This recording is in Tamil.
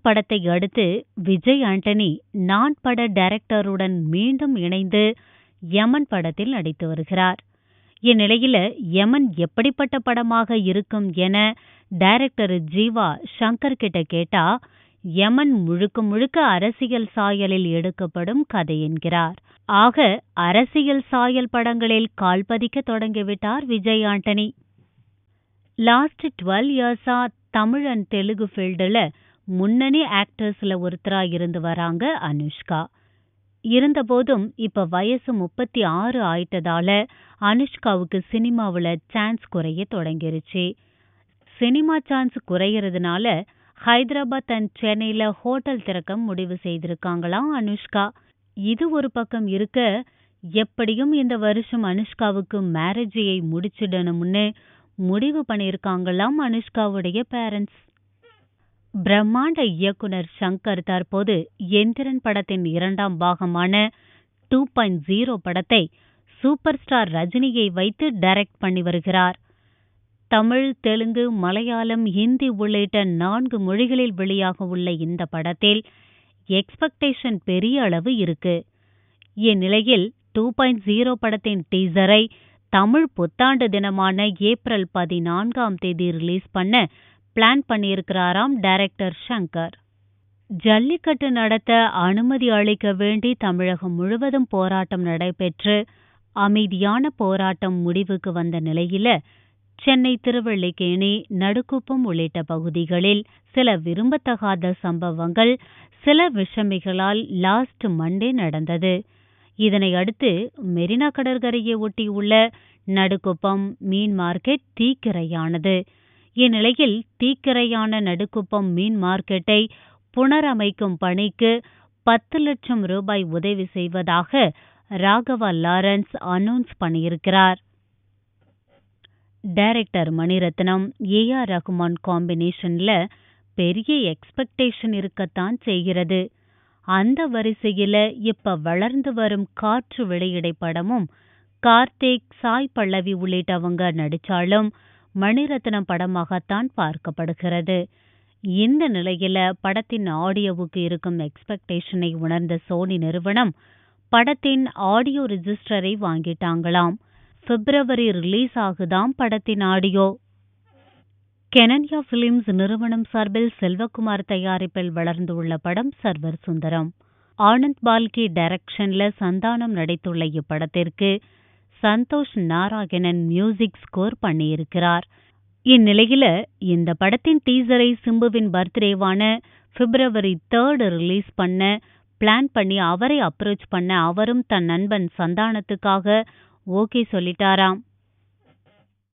படத்தை அடுத்து விஜய் ஆண்டனி நான் பட டைரக்டருடன் மீண்டும் இணைந்து யமன் படத்தில் நடித்து வருகிறார். இந்நிலையில யமன் எப்படிப்பட்ட படமாக இருக்கும் என டைரக்டர் ஜீவா சங்கர் கிட்ட கேட்டா, யமன் முழுக்க முழுக்க அரசியல் சாயலில் எடுக்கப்படும் கதை என்கிறார். ஆக அரசியல் சாயல் படங்களில் கால்பதிக்க தொடங்கிவிட்டார் விஜய் ஆண்டனி. லாஸ்ட் 12 இயர்ஸா தமிழ் அண்ட் தெலுங்கு ஃபீல்டுல முன்னணி ஆக்டர்ஸ்ல ஒருத்தரா இருந்து வராங்க அனுஷ்கா. இருந்தபோதும் இப்ப வயசு 36 ஆயிட்டதால அனுஷ்காவுக்கு சினிமாவுல சான்ஸ் குறைய தொடங்கிருச்சு. சினிமா சான்ஸ் குறையறதுனால ஹைதராபாத் அண்ட் சென்னையில ஹோட்டல் திறக்க முடிவு செய்திருக்காங்களாம் அனுஷ்கா. இது ஒரு பக்கம் இருக்க, எப்படியும் இந்த வருஷம் அனுஷ்காவுக்கு மேரேஜையை முடிச்சிடணும்னு முடிவு பண்ணியிருக்காங்களாம் அனுஷ்காவுடைய பேரண்ட்ஸ். பிரம்மாண்ட இயக்குனர் சங்கர் தற்போது எந்திரன் படத்தின் 2ஆம் பாகமான 2.0 படத்தை சூப்பர் ஸ்டார் ரஜினியை வைத்து டைரக்ட் பண்ணி வருகிறார். தமிழ், தெலுங்கு, மலையாளம், ஹிந்தி உள்ளிட்ட 4 மொழிகளில் வெளியாக உள்ள இந்த படத்தில் எக்ஸ்பெக்டேஷன் பெரிய அளவு இருக்கு. இந்நிலையில் 2.0 படத்தின் டீசரை தமிழ் புத்தாண்டு தினமான ஏப்ரல் 14ஆம் தேதி ரிலீஸ் பண்ண பிளான் பண்ணியிருக்கிறாராம் டைரக்டர் சங்கர். ஜல்லிக்கட்டு நடத்த அனுமதி அளிக்க வேண்டி தமிழகம் முழுவதும் போராட்டம் நடைபெற்று அமைதியான போராட்டம் முடிவுக்கு வந்த நிலையில சென்னை திருவல்லிக்கேணி, நடுக்குப்பம் உள்ளிட்ட பகுதிகளில் சில விரும்பத்தகாத சம்பவங்கள் சில விஷமிகளால் லாஸ்ட் மண்டே நடந்தது. இதனை அடுத்து மெரினா கடற்கரையை ஒட்டியுள்ள நடுக்குப்பம் மீன் மார்க்கெட் தீக்கிரையானது. இந்நிலையில் தீக்கிரையான நடுக்குப்பம் மீன் மார்க்கெட்டை புனரமைக்கும் பணிக்கு 10 லட்சம் ரூபாய் உதவி செய்வதாக ராகவா லாரன்ஸ் அனௌன்ஸ் பண்ணியிருக்கிறார். டைரக்டர் மணிரத்னம், ஏஆர் ரகுமான் காம்பினேஷன்ல பெரிய எக்ஸ்பெக்டேஷன் இருக்கத்தான் செய்கிறது. அந்த வரிசையில இப்ப வளர்ந்து வரும் காற்று வெளியிடை படமும் கார்த்திக், சாய் பல்லவி உள்ளிட்டவங்க நடிச்சாலும் மணிரத்னம் படமாகத்தான் பார்க்கப்படுகிறது. இந்த நிலையில படத்தின் ஆடியோவுக்கு இருக்கும் எக்ஸ்பெக்டேஷனை உணர்ந்த சோனி நிறுவனம் படத்தின் ஆடியோ ரிஜிஸ்டரை வாங்கிட்டாங்களாம். பிப்ரவரி ரிலீஸ் ஆகுதாம் படத்தின் ஆடியோ. கெனன்யா பிலிம்ஸ் நிறுவனம் சார்பில் செல்வகுமார் தயாரிப்பில் வளர்ந்துள்ள படம் சர்வர் சுந்தரம். ஆனந்த் பால்கி டைரக்ஷன்ல சந்தானம் நடித்துள்ள இப்படத்திற்கு சந்தோஷ் நாராயணன் மியூசிக் ஸ்கோர் பண்ணியிருக்கிறார். இந்நிலையில இந்த படத்தின் டீசரை சிம்புவின் பர்த்டேவான பிப்ரவரி 3 ரிலீஸ் பண்ண பிளான் பண்ணி அவரை அப்ரோச் பண்ண அவரும் தன் நண்பன் சந்தானத்துக்காக ஓகே சொல்லிட்டாராம்.